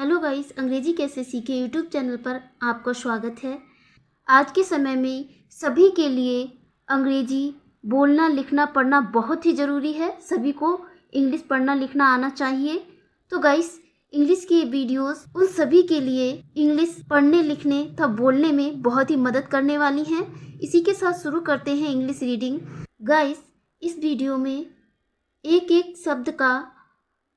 Hello guys, अंग्रेजी कैसे सीखे यूट्यूब चैनल पर आपका स्वागत है। आज के समय में सभी के लिए अंग्रेजी बोलना, लिखना, पढ़ना बहुत ही ज़रूरी है। सभी को इंग्लिश पढ़ना लिखना आना चाहिए। तो गाइस, इंग्लिश की वीडियोस उन सभी के लिए इंग्लिश पढ़ने, लिखने तथा बोलने में बहुत ही मदद करने वाली हैं। इसी के साथ शुरू करते हैं इंग्लिश रीडिंग। गाइस, इस वीडियो में एक एक शब्द का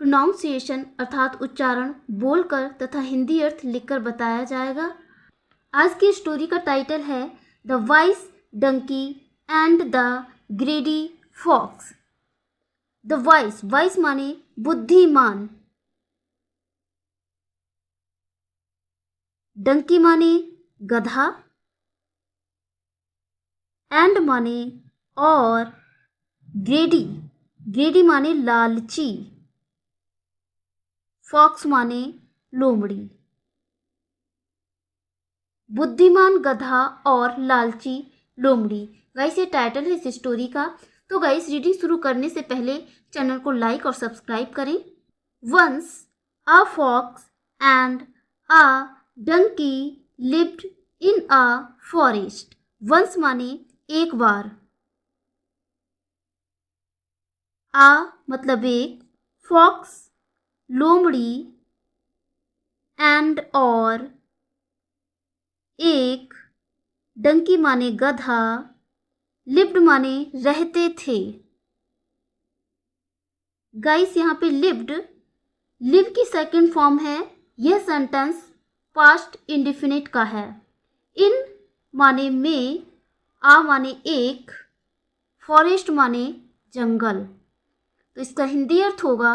प्रोनाउंसिएशन अर्थात उच्चारण बोलकर तथा हिंदी अर्थ लिखकर बताया जाएगा। आज की स्टोरी का टाइटल है the wise donkey and the greedy fox. The wise, wise माने बुद्धिमान, डंकी माने गधा, एंड माने और, ग्रेडी, ग्रेडी माने लालची, फॉक्स माने लोमड़ी। बुद्धिमान, गधा और लालची लोमड़ी। गाइस, ये टाइटल है इस स्टोरी का। तो गाइस, रीडिंग शुरू करने से पहले चैनल को लाइक और सब्सक्राइब करें। Once a fox and a donkey lived in a forest. Once माने एक बार, आ मतलब एक, फॉक्स लोमड़ी, एंड और एक, डंकी माने गधा, लिव्ड माने रहते थे। गाइस, यहाँ पे लिव्ड, लिव की सेकंड फॉर्म है। यह सेंटेंस पास्ट इंडेफिनिट का है। इन माने में, आ माने एक, फॉरेस्ट माने जंगल। तो इसका हिंदी अर्थ होगा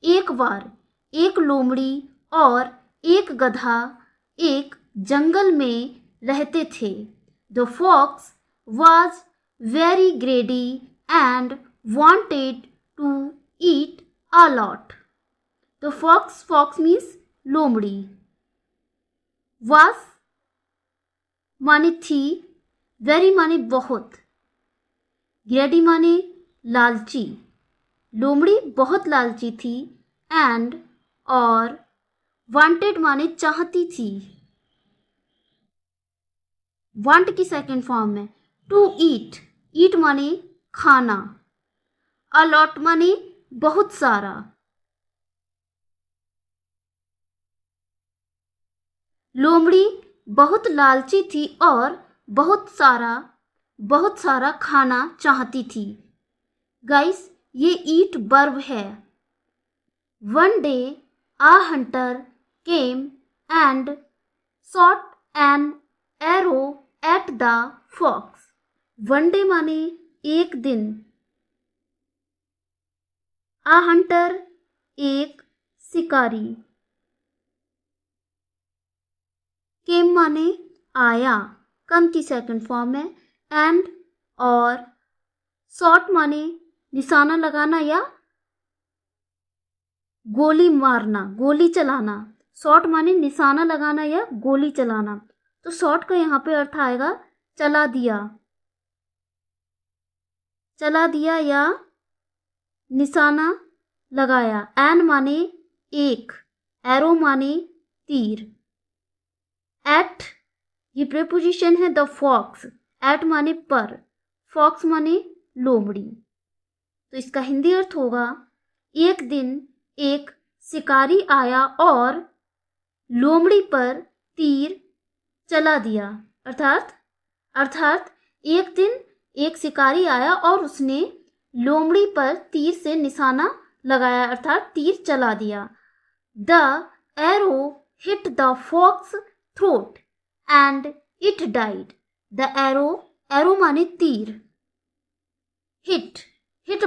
एक बार एक लोमड़ी और एक गधा एक जंगल में रहते थे। The fox was very greedy and wanted to eat a lot. The fox, fox means लोमड़ी, was माने थी, very माने बहुत, greedy माने लालची, लोमड़ी बहुत लालची थी, and और wanted माने चाहती थी। want की सेकेंड फॉर्म है टू ईट, ईट माने खाना, अलॉट माने बहुत सारा। लोमड़ी बहुत लालची थी और बहुत सारा खाना चाहती थी। गाइस, ये ईट वर्ब है। One day a hunter came and shot an arrow at the fox. One day माने एक दिन, आ हंटर एक शिकारी, केम माने आया, कम की सेकंड फॉर्म है, एंड और शॉट माने निशाना लगाना या गोली मारना, गोली चलाना। शॉट माने निशाना लगाना या गोली चलाना। तो शॉट का यहाँ पे अर्थ आएगा चला दिया, चला दिया या निशाना लगाया। एन माने एक, एरो माने तीर। एट, ये प्रीपोजिशन है द फॉक्स। एट माने पर, फॉक्स माने लोमड़ी। तो इसका हिंदी अर्थ होगा एक दिन एक शिकारी आया और लोमड़ी पर तीर चला दिया। अर्थात एक दिन एक शिकारी आया और उसने लोमड़ी पर तीर से निशाना लगाया, अर्थात तीर चला दिया। The arrow hit the fox throat and it died. The arrow, arrow माने तीर, हिट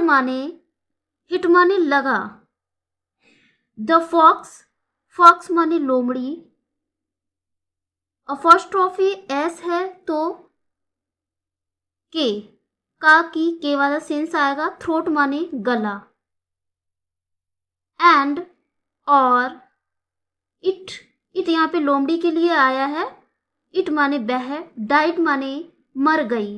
माने लगा। द फॉक्स, फॉक्स माने लोमड़ी। अपोस्ट्रोफी एस है तो के, का की के वाला सेंस आएगा। थ्रोट माने गला, एंड और इट यहाँ पे लोमड़ी के लिए आया है। इट माने बह, डाइट माने मर गई।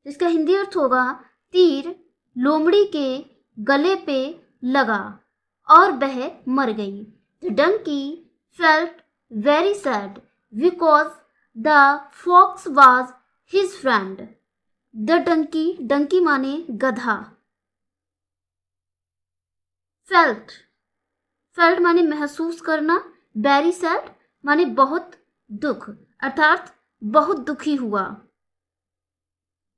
इसका हिंदी अर्थ होगा तीर लोमड़ी के गले पे लगा और वह मर गई। The donkey felt very sad because the fox was his friend. The donkey, donkey माने गधा। फेल्ट, फेल्ट माने महसूस करना। वेरी सैड माने बहुत दुख, अर्थात बहुत दुखी हुआ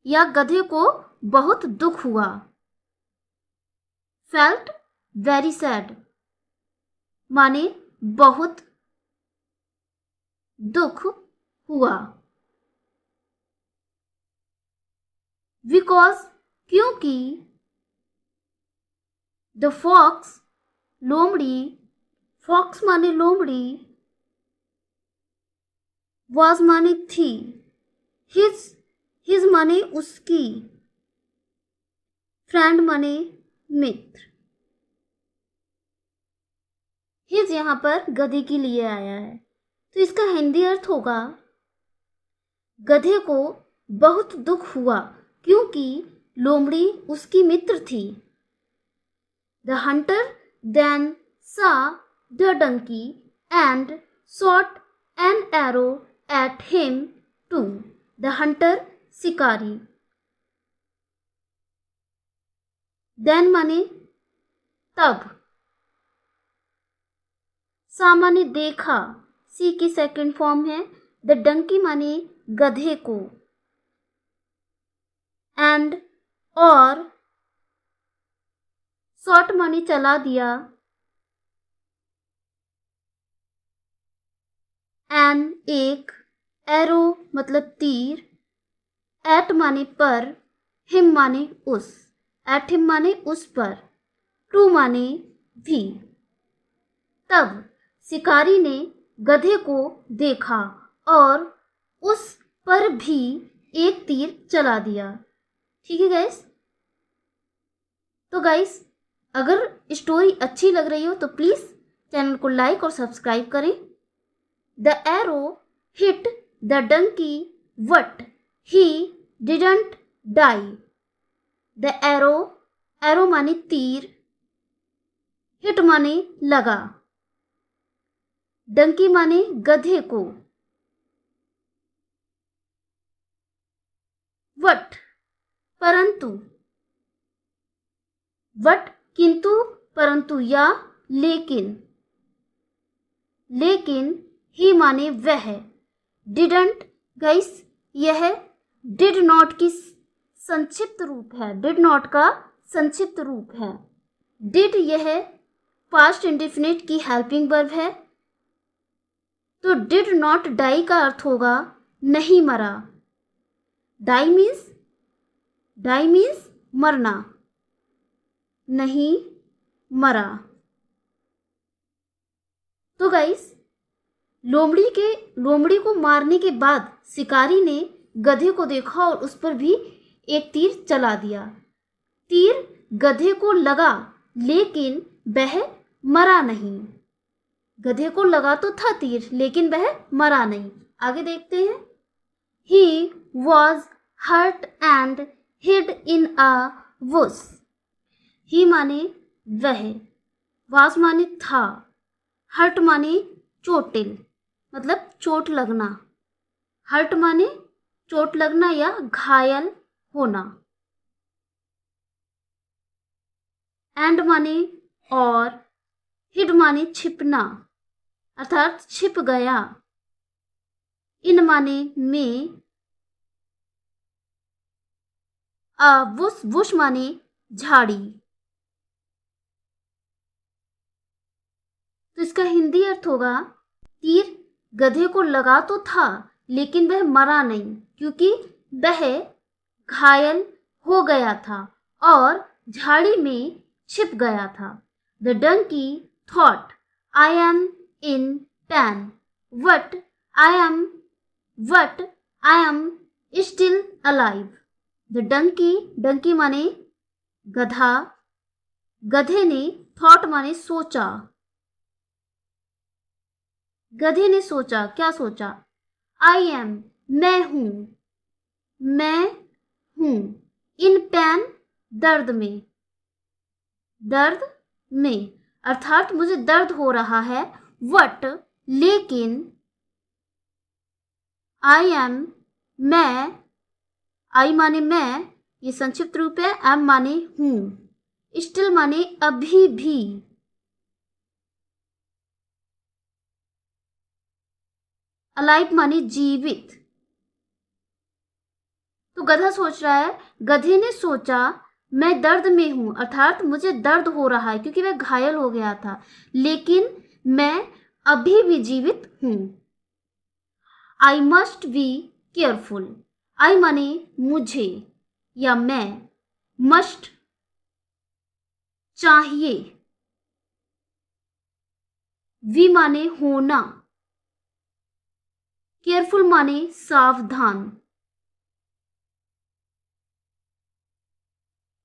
या गधे को बहुत दुख हुआ। फेल्ट वेरी सैड माने बहुत दुख हुआ। बिकॉज, क्योंकि द फॉक्स, लोमड़ी, फॉक्स माने लोमड़ी, वॉज माने थी, हिज माने उसकी, फ्रेंड माने मित्र। हिज यहां पर गधे के लिए आया है, तो इसका हिंदी अर्थ होगा गधे को बहुत दुख हुआ क्योंकि लोमड़ी उसकी मित्र थी। The hunter then saw the donkey and shot an arrow at him too. The hunter, शिकारी। then माने तब, saw माने देखा, सी की सेकंड फॉर्म है। द डंकी माने गधे को, एंड और, शॉट माने चला दिया, एन एक, एरो मतलब तीर, एट माने पर, हिम माने उस, एट हिम माने उस पर, टू माने भी। तब शिकारी ने गधे को देखा और उस पर भी एक तीर चला दिया। ठीक है गाइस। तो गाइस, अगर स्टोरी अच्छी लग रही हो तो प्लीज़ चैनल को लाइक और सब्सक्राइब करें। The arrow hit the donkey, but he didn't die. The arrow माने तीर, hit माने लगा, डंकी माने गधे को, but परंतु, but किंतु, परंतु या लेकिन, ही माने वह, डिडंट गाइस यह डिड नॉट की संक्षिप्त रूप है, डिड नॉट का संक्षिप्त रूप है। डिड यह पास्ट इंडेफिनिट की हेल्पिंग वर्ब है, तो डिड नॉट डाई का अर्थ होगा नहीं मरा। डाई मीन्स मरना, नहीं मरा। तो गाइस, लोमड़ी को मारने के बाद शिकारी ने गधे को देखा और उस पर भी एक तीर चला दिया। तीर गधे को लगा लेकिन वह मरा नहीं। गधे को लगा तो था तीर लेकिन वह मरा नहीं। आगे देखते हैं। He was hurt and hid in a bush. He माने वह, was माने था, hurt माने चोटिल मतलब चोट लगना, हर्ट माने चोट लगना या घायल होना, एंड माने और, हिड माने छिपना अर्थात छिप गया, इन माने में, बुश माने झाड़ी। तो इसका हिंदी अर्थ होगा तीर गधे को लगा तो था लेकिन वह मरा नहीं क्योंकि वह घायल हो गया था और झाड़ी में छिप गया था। The donkey thought I am in pain but I am still alive. The donkey माने गधा, गधे ने थॉट माने सोचा, गधे ने सोचा, क्या सोचा? आई एम मैं हूं, इन पेन दर्द में, दर्द में, अर्थात मुझे दर्द हो रहा है। वट लेकिन, आई एम मैं, आई माने मैं, ये संक्षिप्त रूप है, एम माने हूं, स्टिल माने अभी भी, अलाइव माने जीवित। तो गधा सोच रहा है, गधे ने सोचा मैं दर्द में हूं, अर्थात मुझे दर्द हो रहा है क्योंकि वह घायल हो गया था, लेकिन मैं अभी भी जीवित हूं। आई मस्ट बी केयरफुल, आई माने मुझे या मैं, मस्ट चाहिए, वी माने होना, केयरफुल माने सावधान।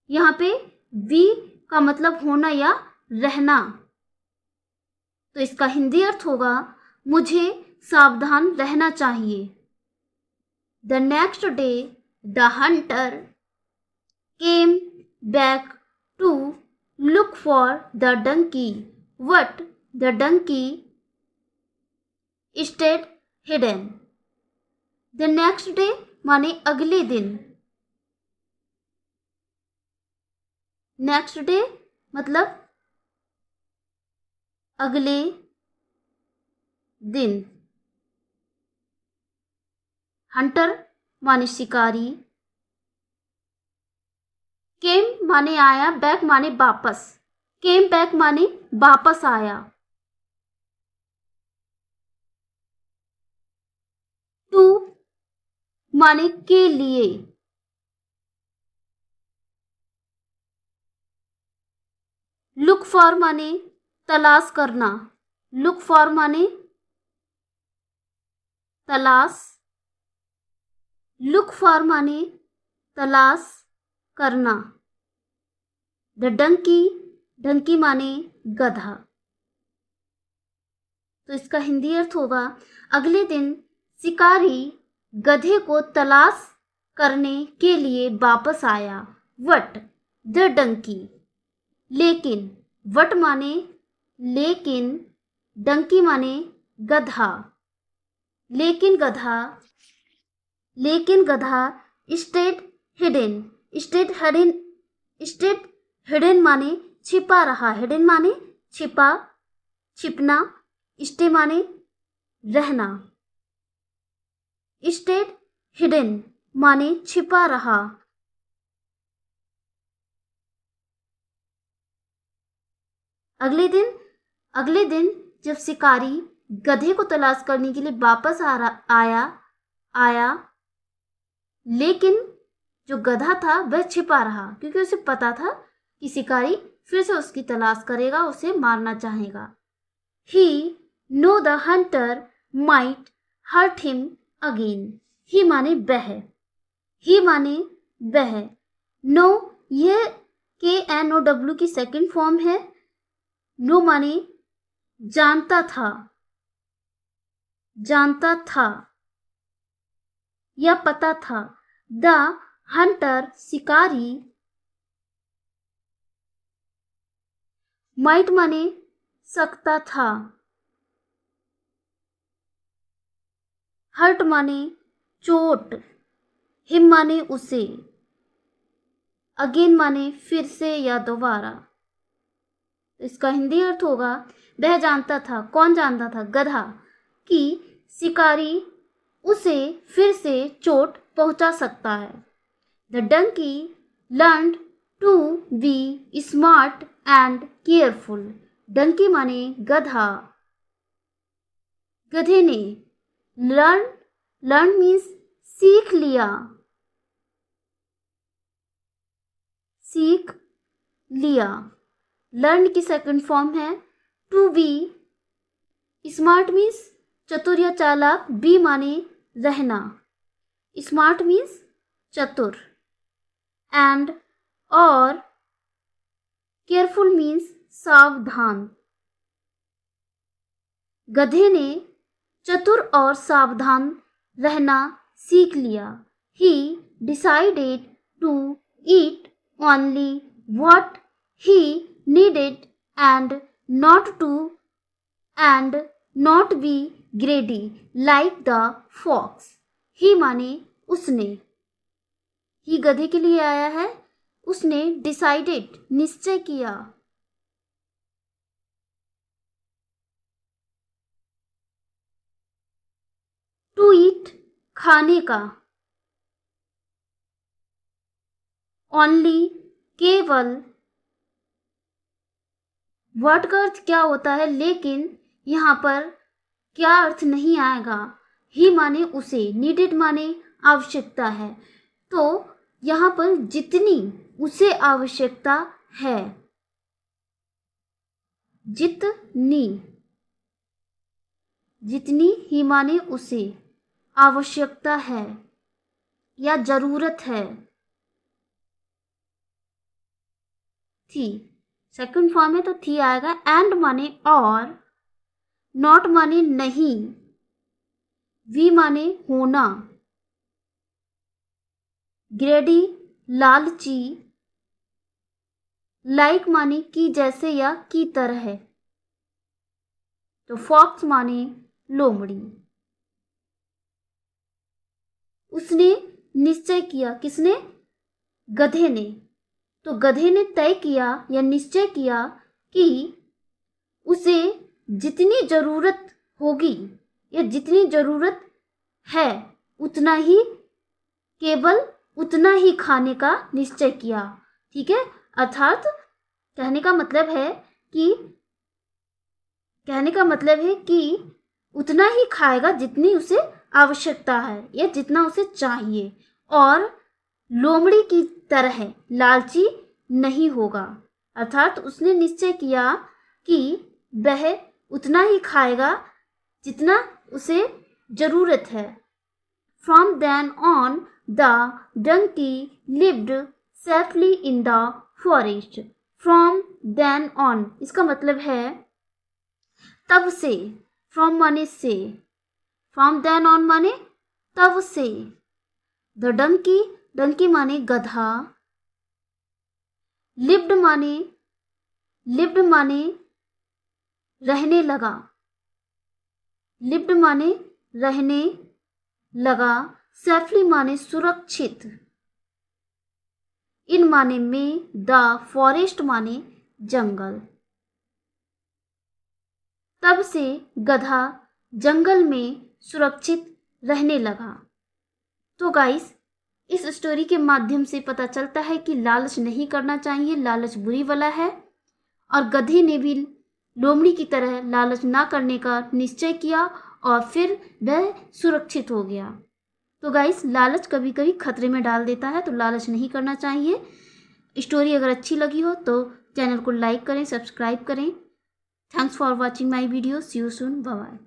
यहाँ पे वी का मतलब होना या रहना, तो इसका हिंदी अर्थ होगा मुझे सावधान रहना चाहिए। The next day the hunter came back to look for the donkey, but the donkey stayed hidden. The next day माने अगले दिन, नेक्स्ट डे मतलब अगले दिन। हंटर माने शिकारी, केम माने आया, बैक माने वापस, केम बैक माने वापस आया। टू माने के लिए, लुक फॉर माने तलाश करना, लुक फॉर माने तलाश, लुक फॉर माने तलाश करना। द डंकी, डंकी माने गधा, तो इसका हिंदी अर्थ होगा अगले दिन शिकारी गधे को तलाश करने के लिए वापस आया। वट द डंकी, लेकिन, वट माने लेकिन, डंकी माने गधा, लेकिन गधा, लेकिन गधा stayed hidden, stayed hidden, stayed hidden माने छिपा रहा, हिडन माने छिपा, छिपना, स्टे माने रहना, स्टेड हिडन माने छिपा रहा। अगले दिन जब शिकारी गधे को तलाश करने के लिए वापस आया, लेकिन जो गधा था वह छिपा रहा क्योंकि उसे पता था कि शिकारी फिर से उसकी तलाश करेगा, उसे मारना चाहेगा। He know the hunter might hurt him again, he माने वह, ही माने वह, नो यह KNOW की सेकंड फॉर्म है। नो माने जानता था, जानता था या पता था। द हंटर शिकारी, माइट माने सकता था, हर्ट माने चोट, हिम माने उसे, अगेन माने फिर से या दोबारा। इसका हिंदी अर्थ होगा वह जानता था, कौन जानता था, गधा, कि शिकारी उसे फिर से चोट पहुंचा सकता है। The donkey learned to be smart and careful, donkey माने गधा, गधे ने लर्न मीन्स सीख लिया, सीख लिया। लर्न की सेकंड फॉर्म है टू बी, स्मार्ट मीन्स चतुर या चालाक, बी माने रहना, स्मार्ट मीन्स चतुर, एंड और केयरफुल मीन्स सावधान। गधे ने चतुर और सावधान रहना सीख लिया। He decided to eat only what he needed and not to and not be greedy like the fox. He माने उसने, ही गधे के लिए आया है, उसने decided निश्चय किया, to eat खाने का, only केवल, वर्ड का अर्थ क्या होता है, लेकिन यहाँ पर क्या अर्थ नहीं आएगा। ही माने उसे, नीडेड माने आवश्यकता है, तो यहाँ पर जितनी उसे आवश्यकता है, जितनी, जितनी ही माने उसे आवश्यकता है या जरूरत है, थी, सेकंड फॉर्म है तो थी आएगा। एंड माने और, नॉट माने नहीं, वी माने होना, ग्रेडी लालची, लाइक माने की जैसे या की तरह है, तो फॉक्स माने लोमड़ी। उसने निश्चय किया, किसने, गधे ने, तो गधे ने तय किया या निश्चय किया कि उसे जितनी जरूरत होगी या जितनी जरूरत है उतना ही, केवल उतना ही खाने का निश्चय किया। ठीक है, अर्थात कहने का मतलब है कि उतना ही खाएगा जितनी उसे आवश्यकता है या जितना उसे चाहिए, और लोमड़ी की तरह लालची नहीं होगा। अर्थात उसने निश्चय किया कि वह उतना ही खाएगा जितना उसे जरूरत है। From then on, the donkey lived safely in the forest. From then on इसका मतलब है तब से, from माने से, from then on माने तब से, the donkey, donkey माने गधा, lived माने रहने लगा, lived माने रहने लगा, सेफली माने सुरक्षित, इन माने में, द फॉरेस्ट माने जंगल, तब से गधा जंगल में सुरक्षित रहने लगा। तो गाइस, इस स्टोरी के माध्यम से पता चलता है कि लालच नहीं करना चाहिए, लालच बुरी वाला है, और गधे ने भी लोमड़ी की तरह लालच ना करने का निश्चय किया और फिर वह सुरक्षित हो गया। तो गाइस, लालच कभी कभी खतरे में डाल देता है, तो लालच नहीं करना चाहिए। स्टोरी अगर अच्छी लगी हो तो चैनल को लाइक करें, सब्सक्राइब करें। Thanks for watching my video. See you soon, bye bye.